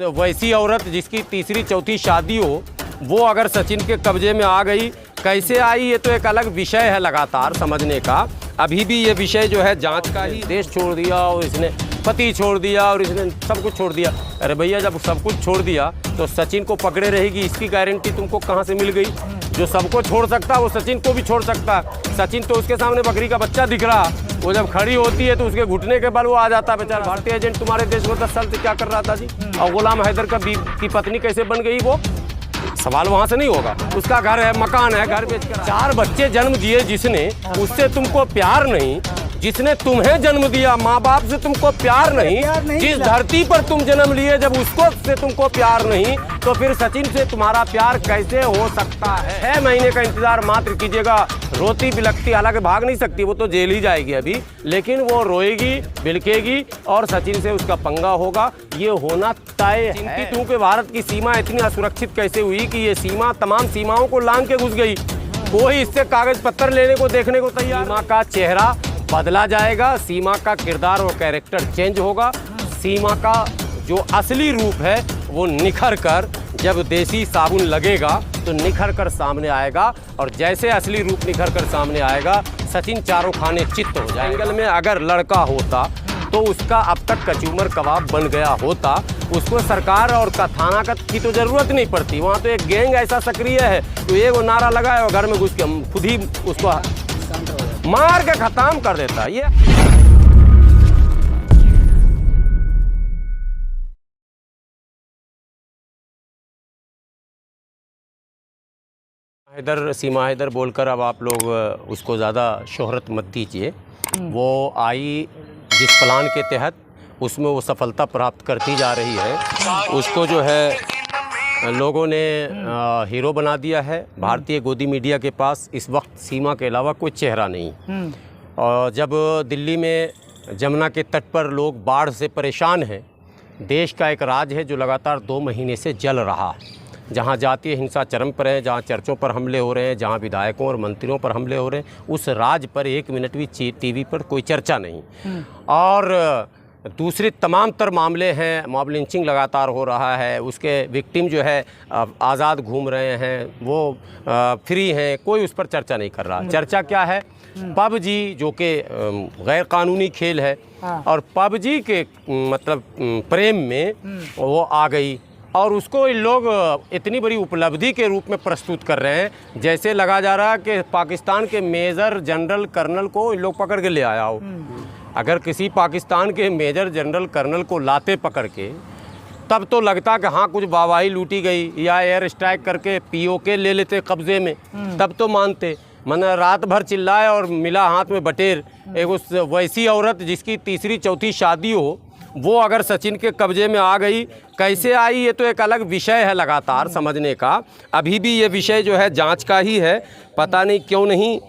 वैसी औरत जिसकी तीसरी चौथी शादी हो वो अगर सचिन के कब्जे में आ गई, कैसे आई ये तो एक अलग विषय है लगातार समझने का। अभी भी ये विषय जो है जांच का ही। देश छोड़ दिया और इसने पति छोड़ दिया और इसने सब कुछ छोड़ दिया। अरे भैया जब सब कुछ छोड़ दिया तो सचिन को पकड़े रहेगी, इसकी गारंटी तुमको कहाँ से मिल गई? जो सबको छोड़ सकता वो सचिन को भी छोड़ सकता। सचिन तो उसके सामने बकरी का बच्चा दिख रहा, वो जब खड़ी होती है तो उसके घुटने के बल वो आ जाता बेचारा। भारतीय एजेंट तुम्हारे देश में 10 साल से क्या कर रहा था जी? और गुलाम हैदर की पत्नी कैसे बन गई? वो सवाल वहां से नहीं होगा। उसका घर है, मकान है, घर बेचकर 4 बच्चे जन्म दिए जिसने, उससे तुमको प्यार नहीं। जिसने तुम्हें जन्म दिया, माँ बाप से तुमको प्यार नहीं। जिस धरती पर तुम जन्म लिए जब उसको से तुमको प्यार नहीं, तो फिर सचिन से तुम्हारा प्यार कैसे हो सकता है? 6 महीने का इंतजार मात्र कीजिएगा। रोती बिलखती, हालांकि भाग नहीं सकती, वो तो जेल ही जाएगी अभी, लेकिन वो रोएगी बिलखेगी और सचिन से उसका पंगा होगा। ये होना तय है। क्योंकि भारत की सीमा इतनी असुरक्षित कैसे हुई कि ये सीमा तमाम सीमाओं को लांघ के घुस गई। कोई इससे कागज पत्तर लेने को देखने को तैयार। सीमा का चेहरा बदला जाएगा, सीमा का किरदार और कैरेक्टर चेंज होगा। सीमा का जो असली रूप है वो निखर कर, जब देसी साबुन लगेगा तो निखर कर सामने आएगा। और जैसे असली रूप निखर कर सामने आएगा, सचिन चारों खाने चित्त हो जाएंगे। जंगल में अगर लड़का होता तो उसका अब तक कचूमर कबाब बन गया होता। उसको सरकार और थाना की तो ज़रूरत नहीं पड़ती। वहाँ तो एक गैंग ऐसा सक्रिय है तो ये वो नारा लगाए और घर में घुस के खुद ही उसको मार के खत्म कर देता। ये हैदर, सीमा हैदर बोलकर अब आप लोग उसको ज़्यादा शोहरत मत दीजिए। वो आई जिस प्लान के तहत, उसमें वो सफलता प्राप्त करती जा रही है। उसको जो है लोगों ने हीरो बना दिया है। भारतीय गोदी मीडिया के पास इस वक्त सीमा के अलावा कोई चेहरा नहीं। और जब दिल्ली में जमुना के तट पर लोग बाढ़ से परेशान हैं, देश का एक राज्य है जो लगातार 2 महीने से जल रहा है, जहाँ जातीय हिंसा चरम पर है, जहाँ चर्चों पर हमले हो रहे हैं, जहाँ विधायकों और मंत्रियों पर हमले हो रहे हैं, उस राज्य पर 1 मिनट भी टीवी पर कोई चर्चा नहीं। और दूसरे तमाम तर मामले हैं, मॉब लिंचिंग लगातार हो रहा है, उसके विक्टिम जो है आज़ाद घूम रहे हैं, वो फ्री हैं, कोई उस पर चर्चा नहीं कर रहा। चर्चा क्या है? पबजी जो कि गैर कानूनी खेल है, और पबजी के मतलब प्रेम में वो आ गई और उसको इन लोग इतनी बड़ी उपलब्धि के रूप में प्रस्तुत कर रहे हैं, जैसे लगा जा रहा है कि पाकिस्तान के मेजर जनरल कर्नल को इन लोग पकड़ के ले आया हो। अगर किसी पाकिस्तान के मेजर जनरल कर्नल को लाते पकड़ के, तब तो लगता कि हाँ कुछ वाहवाही लूटी गई, या एयर स्ट्राइक करके POK ले लेते कब्जे में, तब तो मानते। मैंने रात भर चिल्लाए और मिला हाथ में बटेर। एक उस वैसी औरत जिसकी तीसरी चौथी शादी हो वो अगर सचिन के कब्जे में आ गई, कैसे आई ये तो एक अलग विषय है लगातार समझने का। अभी भी ये विषय जो है जांच का ही है। पता नहीं क्यों नहीं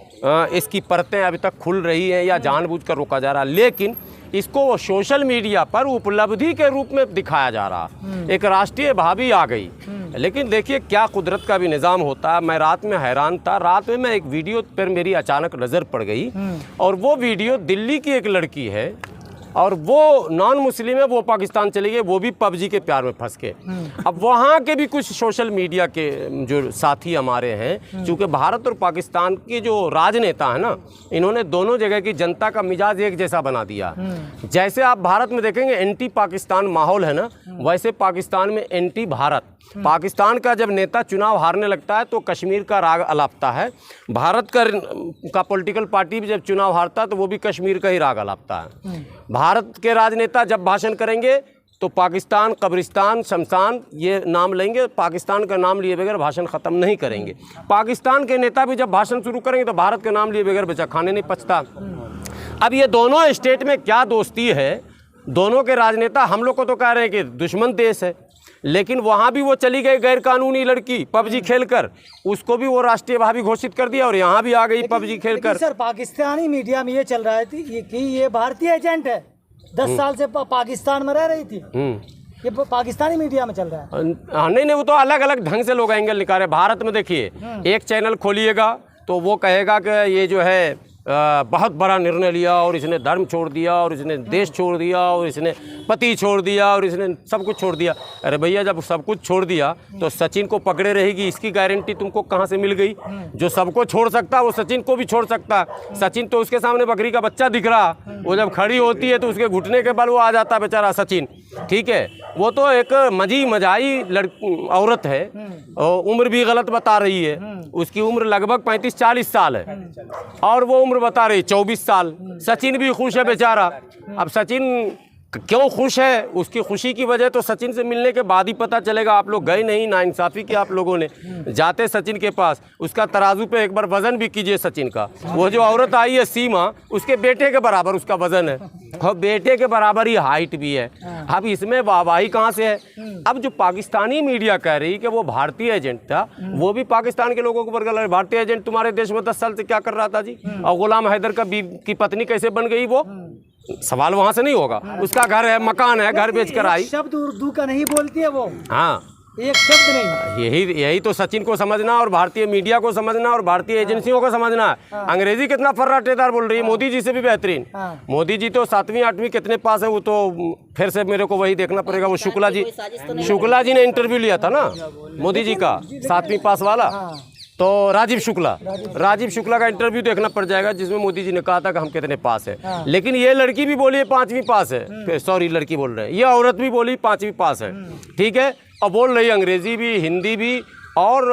इसकी परतें अभी तक खुल रही हैं या जानबूझकर रोका जा रहा, लेकिन इसको सोशल मीडिया पर उपलब्धि के रूप में दिखाया जा रहा। एक राष्ट्रीय भावी आ गई। लेकिन देखिए क्या कुदरत का भी निज़ाम होता है। मैं रात में हैरान था। रात में मैं एक वीडियो पर मेरी अचानक नज़र पड़ गई, और वो वीडियो दिल्ली की एक लड़की है और वो नॉन मुस्लिम है, वो पाकिस्तान चले गए, वो भी पबजी के प्यार में फंस के। अब वहाँ के भी कुछ सोशल मीडिया के जो साथी हमारे हैं, चूँकि भारत और पाकिस्तान के जो राजनेता है ना, इन्होंने दोनों जगह की जनता का मिजाज एक जैसा बना दिया। जैसे आप भारत में देखेंगे एंटी पाकिस्तान माहौल है ना, वैसे पाकिस्तान में एंटी भारत। पाकिस्तान का जब नेता चुनाव हारने लगता है तो कश्मीर का राग अलापता है। भारत का पॉलिटिकल पार्टी भी जब चुनाव हारता है तो वो भी कश्मीर का ही राग अलापता है। भारत के राजनेता जब भाषण करेंगे तो पाकिस्तान, कब्रिस्तान, शमशान ये नाम लेंगे, पाकिस्तान का नाम लिए बगैर भाषण ख़त्म नहीं करेंगे। पाकिस्तान के नेता भी जब भाषण शुरू करेंगे तो भारत के नाम लिए बगैर बचा खाने नहीं पचता। अब ये दोनों स्टेट में क्या दोस्ती है? दोनों के राजनेता हम लोग को तो कह रहे हैं कि दुश्मन देश है, लेकिन वहाँ भी वो चली गई गैर कानूनी लड़की पबजी खेलकर, उसको भी वो राष्ट्रीय भावी घोषित कर दिया और यहाँ भी आ गई पबजी खेलकर। सर पाकिस्तानी मीडिया में ये चल रहा है कि ये भारतीय एजेंट है, 10 साल से पाकिस्तान में रह रही थी। ये पाकिस्तानी मीडिया में चल रहा है। नहीं, वो तो अलग अलग ढंग से लोग एंगल निकाल रहे। भारत में देखिए एक चैनल खोलिएगा तो वो कहेगा कि ये जो है बहुत बड़ा निर्णय लिया और इसने धर्म छोड़ दिया और इसने देश छोड़ दिया और इसने पति छोड़ दिया और इसने सब कुछ छोड़ दिया। अरे भैया, जब सब कुछ छोड़ दिया तो सचिन को पकड़े रहेगी, इसकी गारंटी तुमको कहाँ से मिल गई? जो सबको छोड़ सकता है वो सचिन को भी छोड़ सकता है। सचिन तो उसके सामने बकरी का बच्चा दिख रहा, वो जब खड़ी होती है तो उसके घुटने के बल वो आ जाता है बेचारा सचिन। ठीक है, वो तो एक मजाई औरत है और उम्र भी गलत बता रही है। उसकी उम्र लगभग 35-40 साल है और वो उम्र बता रही 24 साल। सचिन भी खुश है बेचारा। अब सचिन क्यों खुश है, उसकी खुशी की वजह तो सचिन से मिलने के बाद ही पता चलेगा। आप लोग गए नहीं, नाइंसाफ़ी की आप लोगों ने। जाते सचिन के पास, उसका तराजू पे एक बार वज़न भी कीजिए सचिन का। वो जो औरत आई है सीमा, उसके बेटे के बराबर उसका वज़न है और बेटे के बराबर ही हाइट भी है। अब इसमें वाहवाही कहाँ से है? अब जो पाकिस्तानी मीडिया कह रही कि वो भारतीय एजेंट था, वो भी पाकिस्तान के लोगों को बरगल है। भारतीय एजेंट तुम्हारे देश में 10 साल से क्या कर रहा था जी? और गुलाम हैदर की पत्नी कैसे बन गई? वो सवाल वहां से नहीं होगा। उसका घर है, मकान है, घर बेच कर आई। शब्द उर्दू का नहीं बोलती है वो। हाँ, एक शब्द नहीं। यही तो सचिन को समझना और भारतीय मीडिया को समझना और भारतीय एजेंसियों को समझना है। अंग्रेजी कितना फर्राटेदार बोल रही है, मोदी जी से भी बेहतरीन। मोदी जी तो 7वीं 8वीं कितने पास है, वो तो फिर से मेरे को वही देखना पड़ेगा। वो शुक्ला जी ने इंटरव्यू लिया था ना मोदी जी का, 7वीं पास वाला, तो राजीव शुक्ला का इंटरव्यू देखना पड़ जाएगा, जिसमें मोदी जी ने कहा था कि हम कितने पास है। लेकिन ये लड़की भी बोली 5वीं पास है, सॉरी लड़की बोल रहे हैं, ये औरत भी बोली 5वीं पास है। ठीक है, और बोल रही अंग्रेजी भी, हिंदी भी, और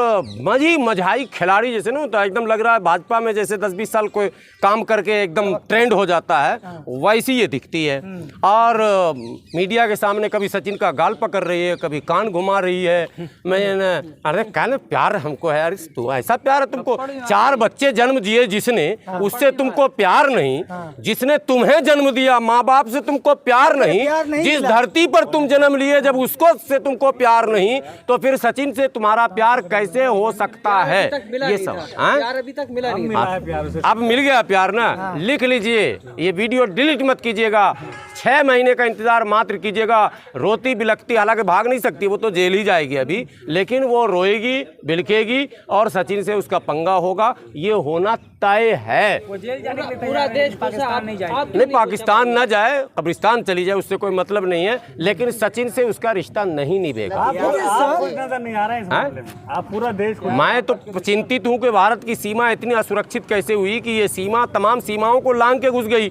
मजाई खिलाड़ी जैसे ना, तो एकदम लग रहा है भाजपा में जैसे 10-20 साल कोई काम करके एकदम ट्रेंड हो जाता है, वैसी ये दिखती है। और मीडिया के सामने कभी सचिन का गाल पकड़ रही है, कभी कान घुमा रही है। मैंने अरे कहने प्यार हमको है, अरे तू ऐसा प्यार है तुमको? 4 बच्चे जन्म दिए जिसने, उससे तुमको प्यार नहीं? जिसने तुम्हें जन्म दिया, माँ बाप से तुमको प्यार नहीं? जिस धरती पर तुम जन्म लिए, जब उसको से तुमको प्यार नहीं, तो फिर सचिन से तुम्हारा प्यार कैसे हो सकता है? ये सब प्यार अभी तक मिला नहीं। अब मिल गया प्यार ना, लिख लीजिए, ये वीडियो डिलीट मत कीजिएगा। 6 महीने का इंतजार मात्र कीजिएगा। रोती बिलखती, हालांकि भाग नहीं सकती, वो तो जेल ही जाएगी अभी, लेकिन वो रोएगी, बिलखेगी और सचिन से उसका पंगा होगा। ये होना तय है। पूरा देश पाकिस्तान नहीं जाए, नहीं पाकिस्तान ना जाए, कब्रिस्तान चली जाए, उससे कोई मतलब नहीं है, लेकिन सचिन से उसका रिश्ता नहीं निभेगा। नजर नहीं आ रहा है आप पूरा देश को। मैं तो चिंतित हूँ कि भारत की सीमा इतनी असुरक्षित कैसे हुई कि ये सीमा तमाम सीमाओं को लांघ के घुस गई।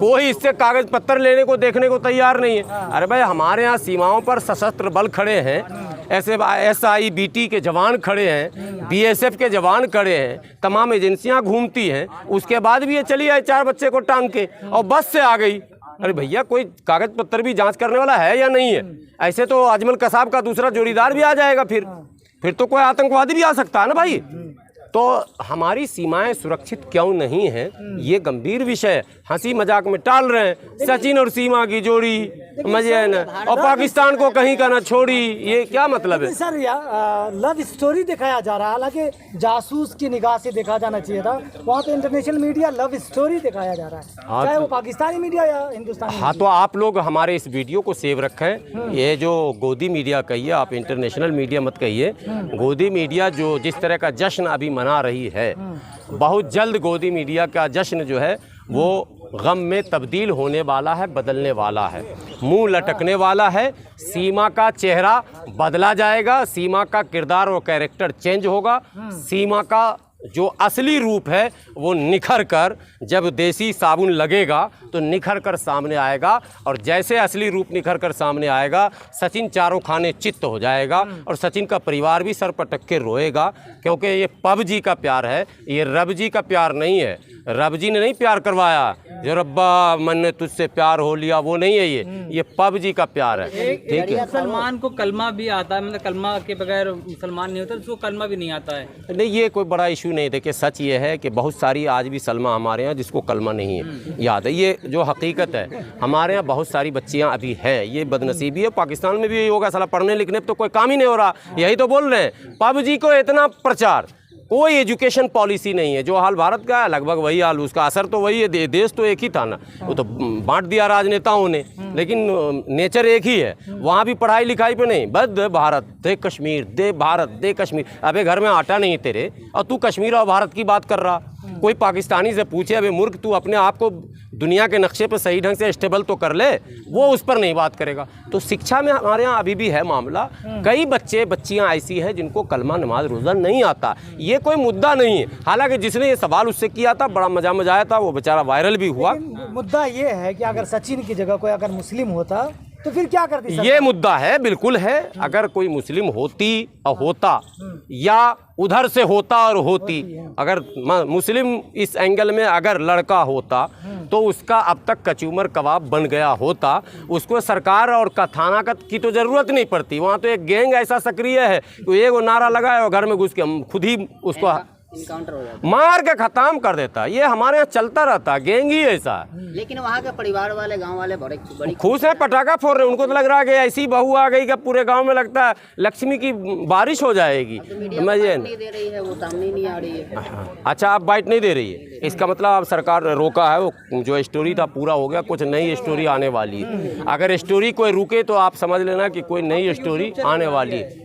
कोई इससे कागज पत्तर लेने को देखने को तैयार नहीं है। अरे भाई, हमारे यहाँ सीमाओं पर सशस्त्र बल खड़े हैं, ऐसे SIBT के जवान खड़े हैं, BSF के जवान खड़े हैं, तमाम एजेंसियां घूमती हैं, उसके बाद भी ये चली आई 4 बच्चे को टांग के और बस से आ गई। अरे भैया, कोई कागज पत्तर भी जांच करने वाला है या नहीं है? ऐसे तो अजमल कसाब का दूसरा जोड़ीदार भी आ जाएगा, फिर तो कोई आतंकवादी भी आ सकता है ना भाई। तो हमारी सीमाएं सुरक्षित क्यों नहीं है, ये गंभीर विषय है। हंसी मजाक में टाल रहे हैं। सचिन और सीमा की जोड़ी मजे है ना, और पाकिस्तान को कहीं का ना छोड़ी, ये क्या मतलब है? सर लव स्टोरी दिखाया जा रहा है, हालांकि जासूस की निगाह से देखा जाना चाहिए था। वहाँ पे इंटरनेशनल मीडिया लव स्टोरी दिखाया जा रहा है, चाहे वो पाकिस्तानी मीडिया या हिंदुस्तानी। हाँ, तो आप लोग हमारे इस वीडियो को सेव रखें। ये जो गोदी मीडिया कहिए, आप इंटरनेशनल मीडिया मत कहिए। गोदी मीडिया जो जिस तरह का जश्न अभी मना रही है, बहुत जल्द गोदी मीडिया का जश्न जो है वो गम में तब्दील होने वाला है, बदलने वाला है, मुंह लटकने वाला है। सीमा का चेहरा बदला जाएगा, सीमा का किरदार और कैरेक्टर चेंज होगा। सीमा का जो असली रूप है वो निखर कर, जब देसी साबुन लगेगा तो निखर कर सामने आएगा। और जैसे असली रूप निखर कर सामने आएगा, सचिन चारों खाने चित्त हो जाएगा और सचिन का परिवार भी सर पटक के रोएगा, क्योंकि ये पबजी का प्यार है, ये रबजी का प्यार नहीं है। रबजी ने नहीं प्यार करवाया, जो रब्बा मैंने तुझसे प्यार हो लिया, वो नहीं है ये पबजी का प्यार है। ठीक है, मुसलमान को कलमा भी आता है, मतलब कलमा के बगैर मुसलमान नहीं होता, उसको कलमा भी नहीं आता है। नहीं, ये कोई बड़ा इशू नहीं। देखिए, सच ये है कि बहुत सारी आज भी सलमा हमारे यहाँ जिसको कलमा नहीं है याद है, ये जो हकीकत है। हमारे यहाँ बहुत सारी बच्चियाँ अभी हैं, ये बदनसीबी है। पाकिस्तान में भी यही होगा, साला पढ़ने लिखने पर तो कोई काम ही नहीं हो रहा। यही तो बोल रहे हैं, पबजी को इतना प्रचार, कोई एजुकेशन पॉलिसी नहीं है। जो हाल भारत का है लगभग वही हाल, उसका असर तो वही है। देश तो एक ही था ना, वो तो बांट दिया राजनेताओं ने, लेकिन नेचर एक ही है। वहाँ भी पढ़ाई लिखाई पे नहीं, बस दे भारत दे कश्मीर, दे भारत दे कश्मीर। अबे घर में आटा नहीं तेरे और तू कश्मीर और भारत की बात कर रहा। कोई पाकिस्तानी से पूछे अबे मूर्ख तू अपने आप को दुनिया के नक्शे पर सही ढंग से स्टेबल तो कर ले, वो उस पर नहीं बात करेगा। तो शिक्षा में हमारे यहाँ अभी भी है मामला। कई बच्चियाँ ऐसी हैं जिनको कलमा नमाज रोज़ा नहीं आता। ये कोई मुद्दा नहीं है। हालांकि जिसने ये सवाल उससे किया था बड़ा मजा आया था, वो बेचारा वायरल भी हुआ। मुद्दा ये है कि अगर सचिन की जगह कोई अगर मुस्लिम होता तो फिर क्या करती? ये मुद्दा है, बिल्कुल है। अगर कोई मुस्लिम होती और होता या उधर से होता और होती, अगर मुस्लिम इस एंगल में अगर लड़का होता तो उसका अब तक कचूमर कबाब बन गया होता। उसको सरकार और थाना की तो ज़रूरत नहीं पड़ती। वहाँ तो एक गैंग ऐसा सक्रिय है कि एक नारा लगाए और घर में घुस के हम खुद ही उसको इनकाउंटर हो जाता मार के खत्म कर देता। ये हमारे यहाँ चलता रहता, गैंग ही ऐसा है। लेकिन वहाँ के परिवार वाले, गांव वाले बड़ी खुश है, पटाखा फोड़ रहे हैं। उनको तो लग रहा है कि ऐसी बहू आ गई कि पूरे गांव में लगता है लक्ष्मी की बारिश हो जाएगी। मैं ये नहीं दे रही है, वो सामने नहीं आ रही है। अच्छा, आप बाइट नहीं दे रही है, इसका मतलब अब सरकार ने रोका है। वो जो स्टोरी था पूरा हो गया, कुछ नई स्टोरी आने वाली है। अगर स्टोरी कोई रुके तो आप समझ लेना कि कोई नई स्टोरी आने वाली है।